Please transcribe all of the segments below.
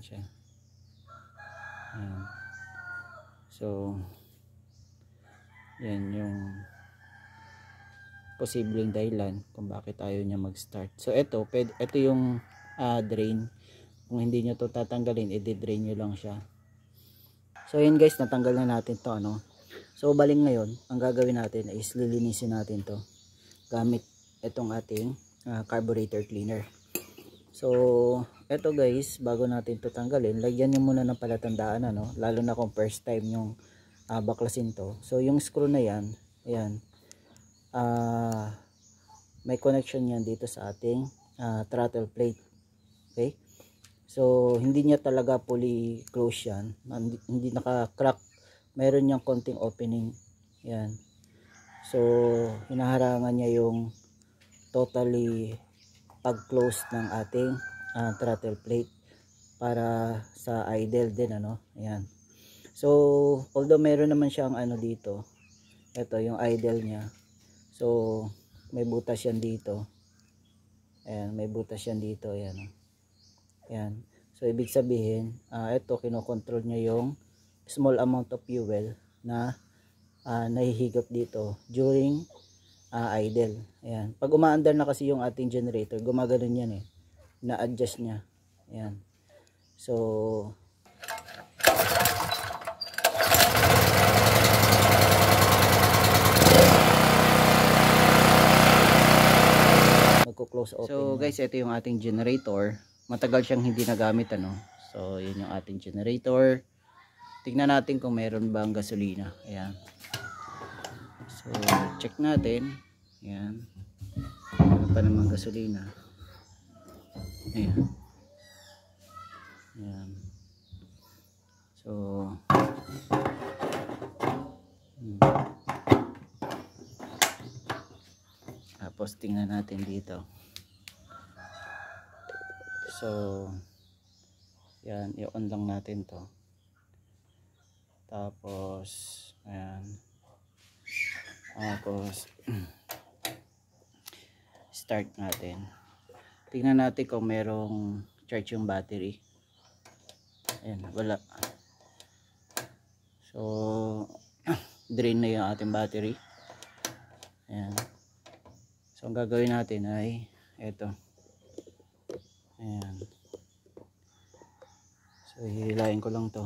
Ayan siya. Ayan. So yan yung posibleng dahilan kung bakit ayaw niya mag-start. So ito yung drain. Kung hindi nyo to tatanggalin, i-drain nyo lang siya. So yun guys, natanggal na natin to, ano. So baling ngayon, ang gagawin natin is lilinisin natin to gamit itong ating carburetor cleaner. So eto guys, bago natin to tanggalin, lagyan nyo muna ng palatandaan, ano, lalo na kung first time yung baklasin to. So yung screw na yan, ayan, may connection yan dito sa ating throttle plate. Okay, so hindi niya talaga fully close yan, hindi naka-crack, mayroon niyang konting opening. Yan, so hinaharangan niya yung totally pag-close ng ating throttle plate para sa idle din, ano. Ayan, so although meron naman siyang ano dito, ito yung idle niya. So may butas yan dito. Ayan, may butas yan dito. Ayan. Ayan. So ibig sabihin, ito kinokontrol niya yung small amount of fuel na nahihigop dito during idle. Ayan. Pag umaandar na kasi yung ating generator, gumagano'n yan eh. Na-adjust niya. Ayan. So close open. So guys, ito yung ating generator. Matagal siyang hindi nagamit, ano. So yun yung ating generator. Tingnan natin kung meron bang gasolina. Ayan. So check natin. Ayan. Meron pa namang gasolina. Ayan. Ayan. So tapos tingnan natin dito. So yan, i-on lang natin to. Tapos ayan. Tapos start natin. Tingnan natin kung merong charge yung battery. Ayan, wala. So drain na yung ating battery. Ayan. So ang gagawin natin ay ito. Ayan. So hihilain ko lang to.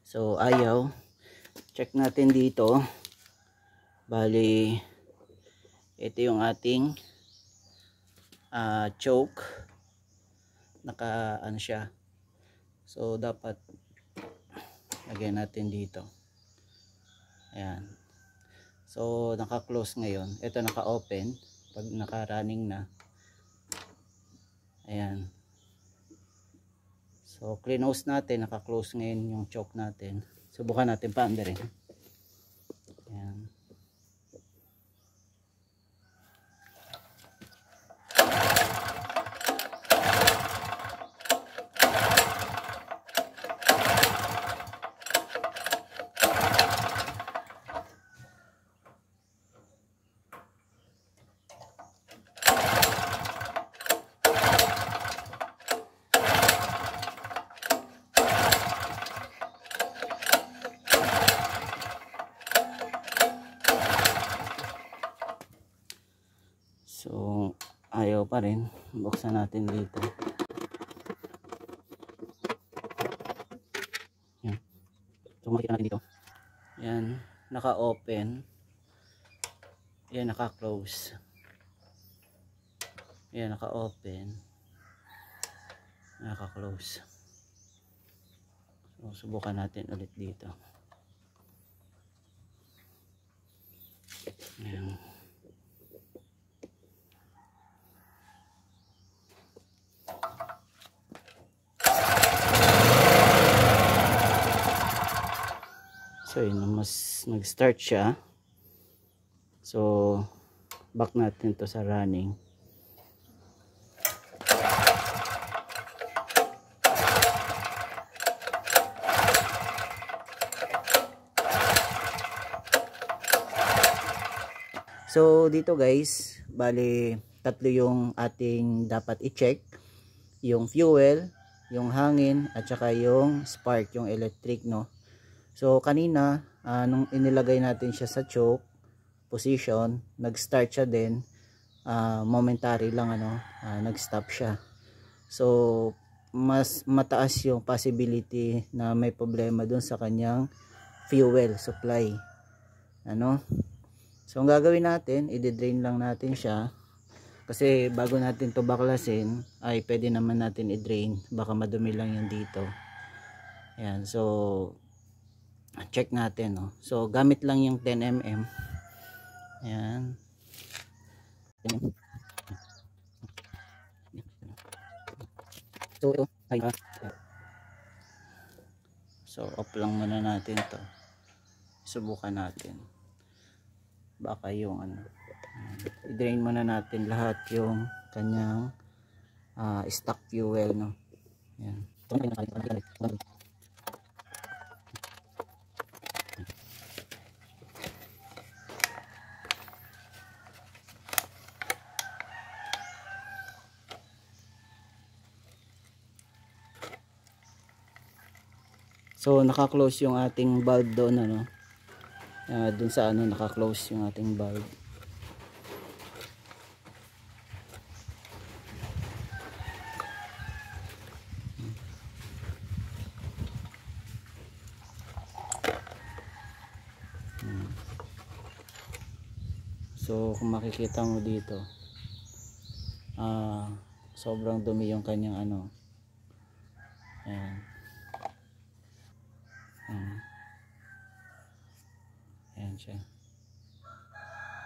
So ayaw. Check natin dito. Bali ito yung ating choke. Naka ano siya. So dapat lagyan natin dito. Ayan. So naka-close ngayon. Ito naka-open. Pag naka-running na. Ayan. So close natin. Naka-close ngayon yung choke natin. Subukan natin paandarin. Ayan. So ayaw pa rin. Buksan natin dito. Yan. So makikita natin dito. Yan, naka-open. Yan, naka-close. Yan, naka-open. Naka-close. So subukan natin ulit dito. Yan. So yun, mas nag-start siya. So back natin to sa running. So dito guys, bali tatlo yung ating dapat i-check. Yung fuel, yung hangin, at saka yung spark, yung electric, no. So kanina, nung inilagay natin siya sa choke position, nag-start siya din, momentary lang, nag-stop siya. So mas mataas yung possibility na may problema dun sa kanyang fuel supply, so ang gagawin natin, i-drain lang natin siya, kasi bago natin to baklasin ay pwede naman natin i-drain, baka madumi lang yung dito. Ayan, so check natin, no? So gamit lang yung 10 mm. Ayan. So ito ay so off lang muna natin to, subukan natin, baka yung i-drain muna natin lahat yung kanyang stock fuel, no. Ayan. So naka-close yung ating valve doon, dun sa naka-close yung ating valve. So kung makikita mo dito, sobrang dumi yung kanyang ayan. Ayan siya.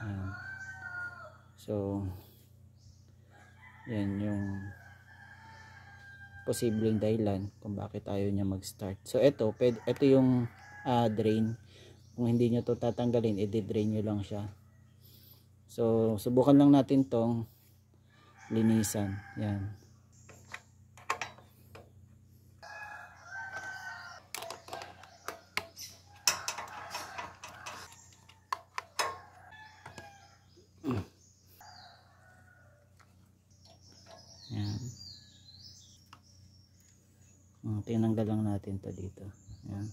Ayan. So yan yung posibleng dahilan kung bakit ayaw niya mag-start. So ito yung drain. Kung hindi nyo to tatanggalin, i-drain nyo lang siya. So subukan lang natin tong linisan. Yan. Yan. Tinanggal lang natin to dito. Yan.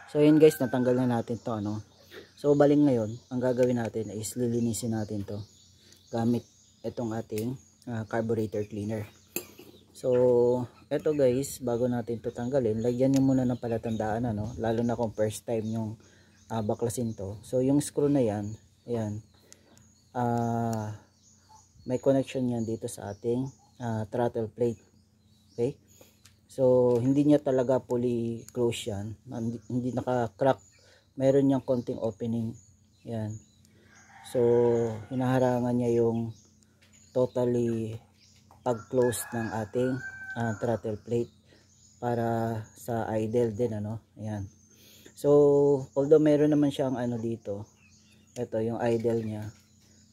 So yun guys, natanggal na natin to, So balik ngayon, ang gagawin natin is lilinisin natin to gamit itong ating carburetor cleaner. So eto guys, bago natin to tanggalin, lagyan nyo muna ng palatandaan, lalo na kung first time yung baklasin to. So yung screw na yan, ayan, may connection yan dito sa ating throttle plate. Okay, so hindi niya talaga fully close yan, hindi naka-crack, mayroon niyang konting opening. Yan, so hinaharangan niya yung totally pag-close ng ating throttle plate para sa idle din, ayan. So although meron naman siyang dito, ito yung idle niya,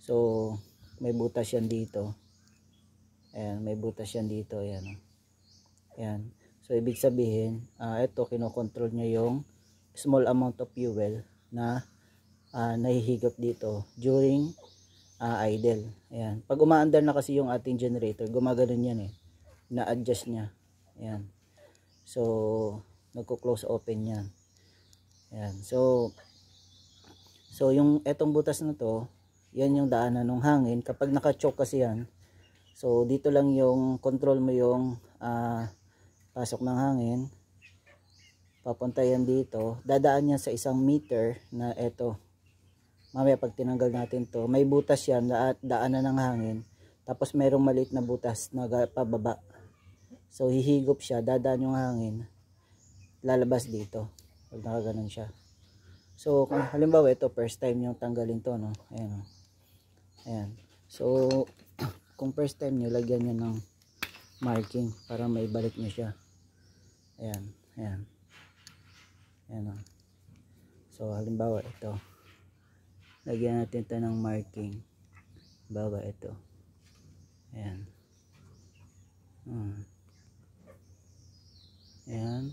so may butas yan dito, ayan, may butas yan dito, ayan. Yan. So ibig sabihin, ito kinokontrol niya yung small amount of fuel na nahihigop dito during idle. Ayan. Pag umaandar na kasi yung ating generator, gumagano yan na-adjust niya. Ayan. So nagko-close open yan. Ayan. So yung etong butas na to, yan yung daanan ng hangin. Kapag naka-choke kasi yan, so dito lang yung control mo yung pasok ng hangin, papunta yan dito, dadaan yan sa isang meter na eto. Mamaya pag tinanggal natin to, may butas yan, daanan ng hangin, tapos merong maliit na butas na pababa. So hihigop siya, dadaan yung hangin, lalabas dito pag nakaganon siya. So kung halimbawa ito first time yung tanggalin to, ayan, ayan. So kung first time nyo, lagyan nyo ng marking para may balik nyo siya. Ayan, ayan, ayan o. So halimbawa ito, lagyan natin ito ng marking. Halimbawa ito, ayan, ayan,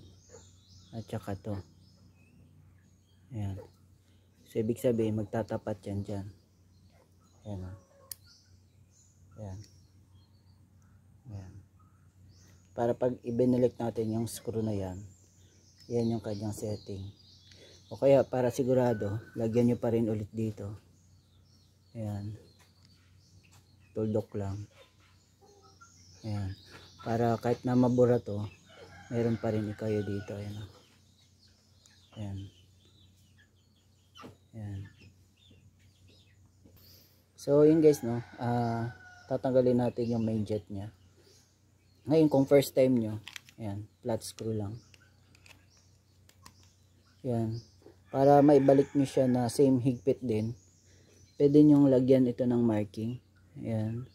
at saka to, ayan. So ibig sabihin magtatapat yan dyan. Ayan o, ayan, ayan. Para pag ibinalik natin yung screw na yan, yan yung kanyang setting. O kaya para sigurado, lagyan nyo pa rin ulit dito. Ayan, tuldok lang. Ayan, para kahit na mabura to, meron pa rin ikayo dito. Ayan, ayan, ayan. So yun guys, no, tatanggalin natin yung main jet nya. Ngayon kung first time nyo, ayan, flat screw lang. Ayan, para maibalik nyo siya na same higpit din, pwede nyong lagyan ito ng marking. Ayan,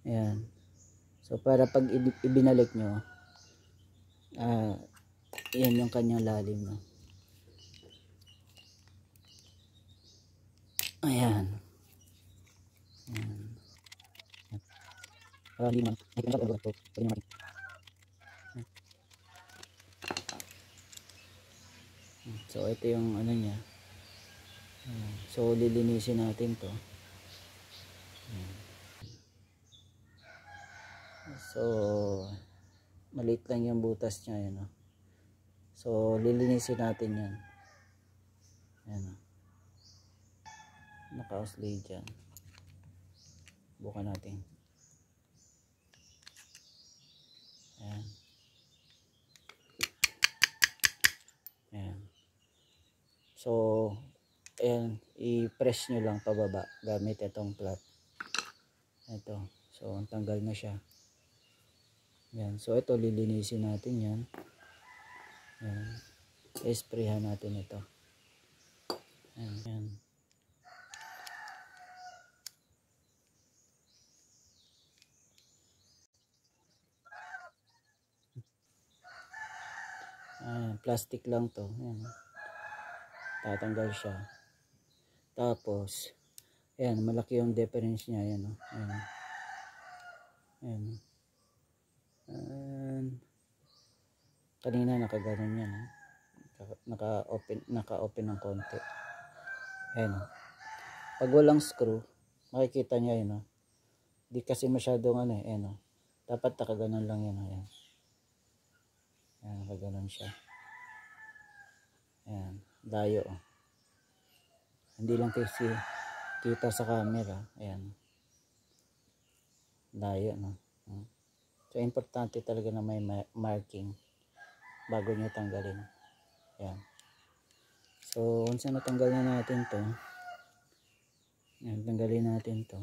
ayan. So para pag ibinalik nyo, yan yung kanyang lalim, no. Ayan, ayan. So ito yung ano niya. So lilinisin natin to. So maliit lang yung butas niya, yan, no? So lilinisin natin yan. Ayan, no? Naka-oslay dyan. Bukan natin. Ayan. Ayan. So ayan, i-press nyo lang pababa gamit itong flat. Ito. So ang tanggal na siya. Ayan. So ito lilinisin natin yan. Ayan. I-sprayhan natin ito. Ayan. Ayan. Ayan. Plastic lang to. Ayan. Tatanggal siya. Tapos ayan, malaki yung difference niya. Ayan, oh. Ayan. Ayan. Ayan. Kanina nakaganon yan, oh. Naka-open ng konti. Ayan, oh. Pag walang screw, makikita niya yun, oh. Di kasi masyadong ano, ayan, oh. Dapat nakaganon lang yan, oh. Ayan. Ayan, nakaganon siya. Ayan, dayo, oh. Hindi lang kasi kita sa camera. Ayan, dayo, no. So importante talaga na may marking bago nyo tanggalin. Ayan. So once na natanggal na natin to, ayan, tanggalin natin to.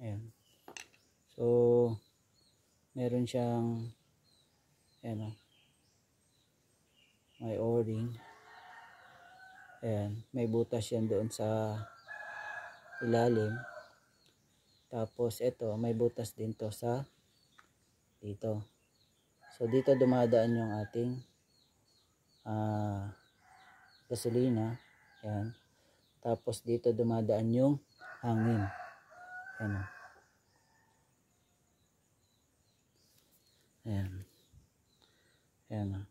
Ayan. So meron siyang, ayan, oh, may o-ring. Ayan, may butas yan doon sa ilalim. Tapos ito, may butas din to sa dito. So dito dumadaan yung ating gasolina. Ayan. Tapos dito dumadaan yung hangin. Ayan. Ayan. Ayan.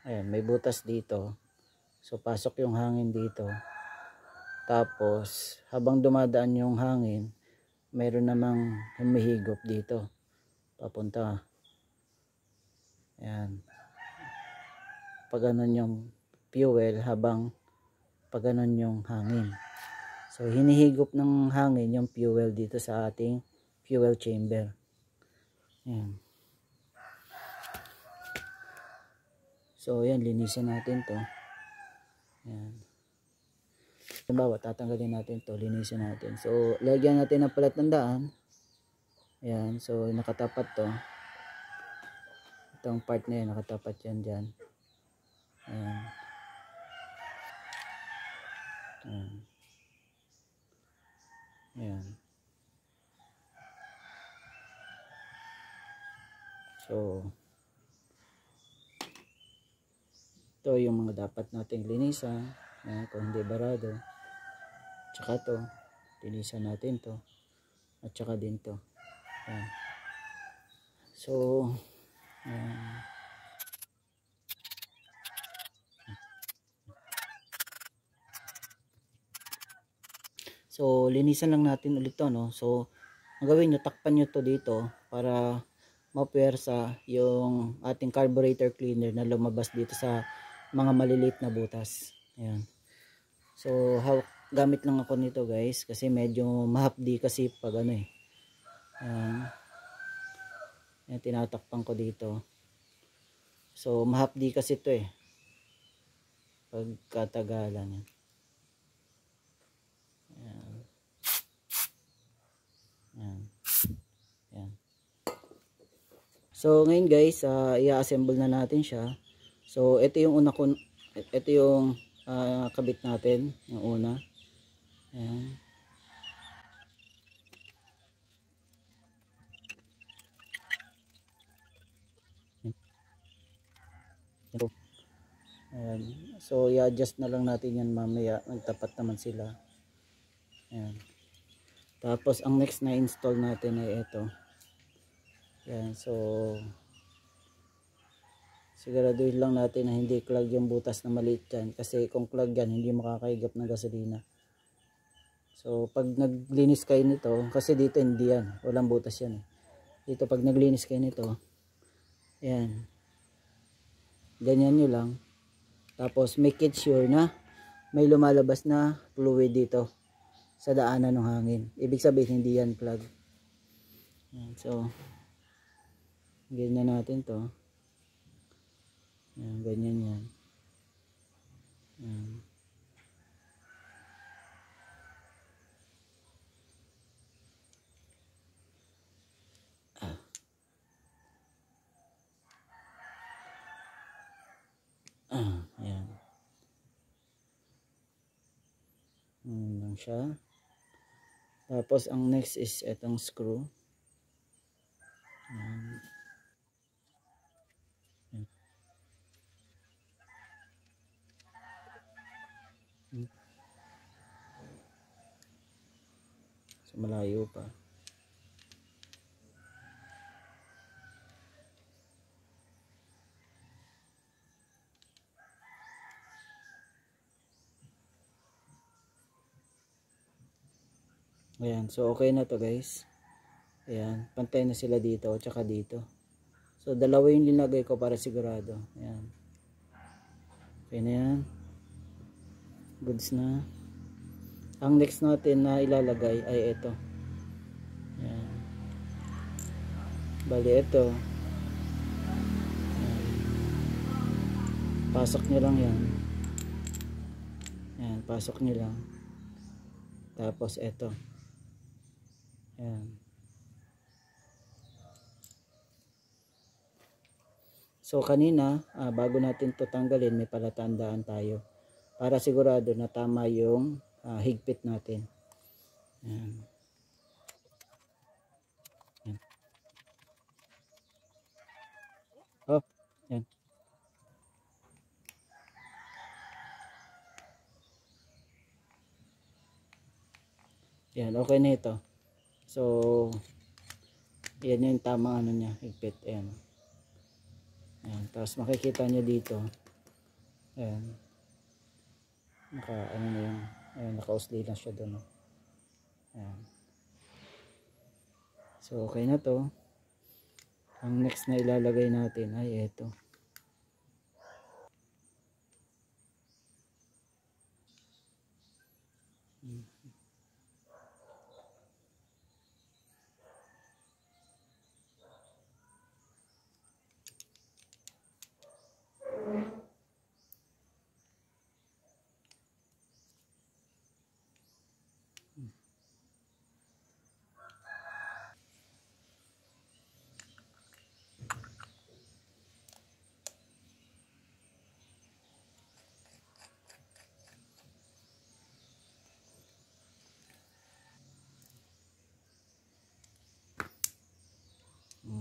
Ayan, may butas dito. So pasok yung hangin dito. Tapos habang dumadaan yung hangin, meron namang humihigop dito. Papunta. Ayan. Pag ganun yung fuel habang pag ganun yung hangin. So hinihigop ng hangin yung fuel dito sa ating fuel chamber. Ayan. So ayan, linisin natin to. Ayan. Halimbawa, tatanggalin natin to, linisin natin. So, lagyan natin ng palatandaan. Ayan, so nakatapat to. Itong part na yan, nakatapat yan dyan. Ayan. Ayan. Ayan. So, ito yung mga dapat nating linisan. Ayan, kung hindi barado. Tsaka to, linisan natin to. At tsaka din to. Ayan. So, ayan. So, linisan lang natin ulit to, no? So, ang gawin nyo, takpan nyo to dito para mapuwersa yung ating carburetor cleaner na lumabas dito sa mga maliliit na butas. Ayan. So, gamit lang ako nito guys kasi medyo mahapdi kasi pag ano eh. Ayan. Ayan, tinatakpan ko dito. So, mahapdi kasi ito eh. Pagkatagalan. Ayan. Ayan. Ayan. So, ngayon guys, i-assemble na natin siya. So, ito yung una ko, ito yung kabit natin, yung una. Ayan. Ayan. So, i-adjust na lang natin yan mamaya. Nagtapat naman sila. Ayan. Tapos, ang next na install natin ay ito. Ayan. So, siguraduhin lang natin na hindi clog yung butas na maliit dyan. Kasi kung clog yan, hindi makakaigap ng gasolina. So, pag naglinis kayo nito, kasi dito hindi yan. Walang butas yan eh. Dito, pag naglinis kayo nito, ayan. Ganyan nyo lang. Tapos, make it sure na may lumalabas na fluid dito sa daanan ng hangin. Ibig sabihin, hindi yan plug. Ayan, so, ganyan natin to. Ayan, ganyan yan. Ayan. Ayan. Ayan lang siya. Tapos, ang next is itong screw. Ayan. Ayan. So, malayo pa. Ayan. So, okay na to guys. Ayan. Pantay na sila dito. Tsaka dito. So, dalawa yung linagay ko para sigurado. Ayan. Okay na yan. Goods na. Ang next natin na ilalagay ay ito. Ayan. Bali ito. Ayan. Pasok nyo lang yan. Ayan. Pasok nyo lang. Tapos ito. Ayan. So kanina, bago natin to tanggalin, may palatandaan tayo. Para sigurado na tama yung higpit natin. Ayan. Ayan. Oh, ayan. Ayan, okay na ito. So, yan yung tamang ano niya, higpit. Ayan. Ayan. Tapos makikita nyo dito. Ayan. Ano na yung, ayan, naka-usli lang siya doon. Ayan. So, okay na to. Ang next na ilalagay natin ay ito.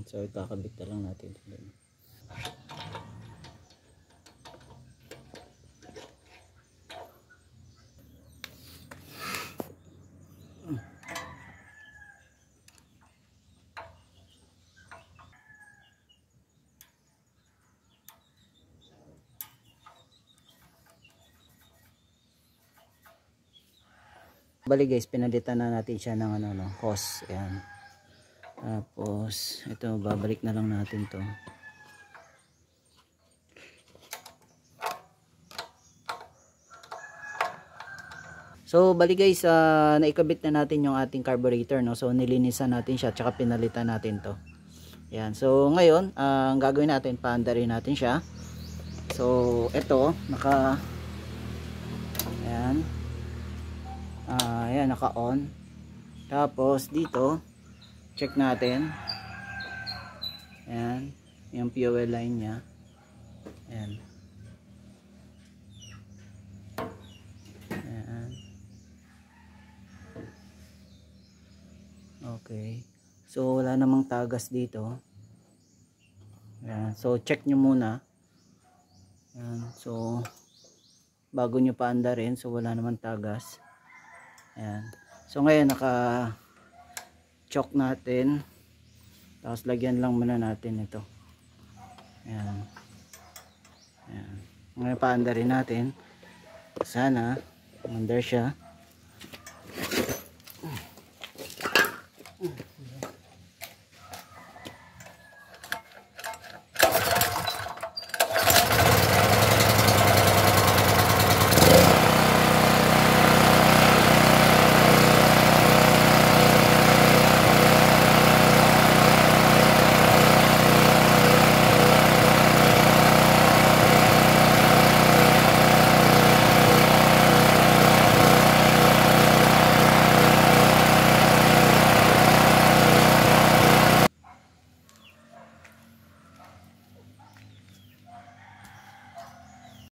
So ikakabit na lang natin ito. Bali guys, pinalitan na natin siya ng hose. Ayan. Tapos ito, babalik na lang natin to. So bali guys, naikabit na natin yung ating carburetor, no. So nilinisan natin siya, tsaka pinalitan natin to. Ayan. So ngayon, ang gagawin natin, paandarin natin siya. So ito, ayan. Ayan, naka-on. Tapos dito, check natin. Ayan, yung fuel line niya. Ayan. Ayan. Okay. So wala namang tagas dito. Ayan. So check nyo muna. Ayan. So bago nyo paandarin, so wala namang tagas. Ayan. So ngayon naka-choke natin. Tapos lagyan lang muna natin ito. Ayan. Ayan. Ngayon paandarin natin. Sana under siya.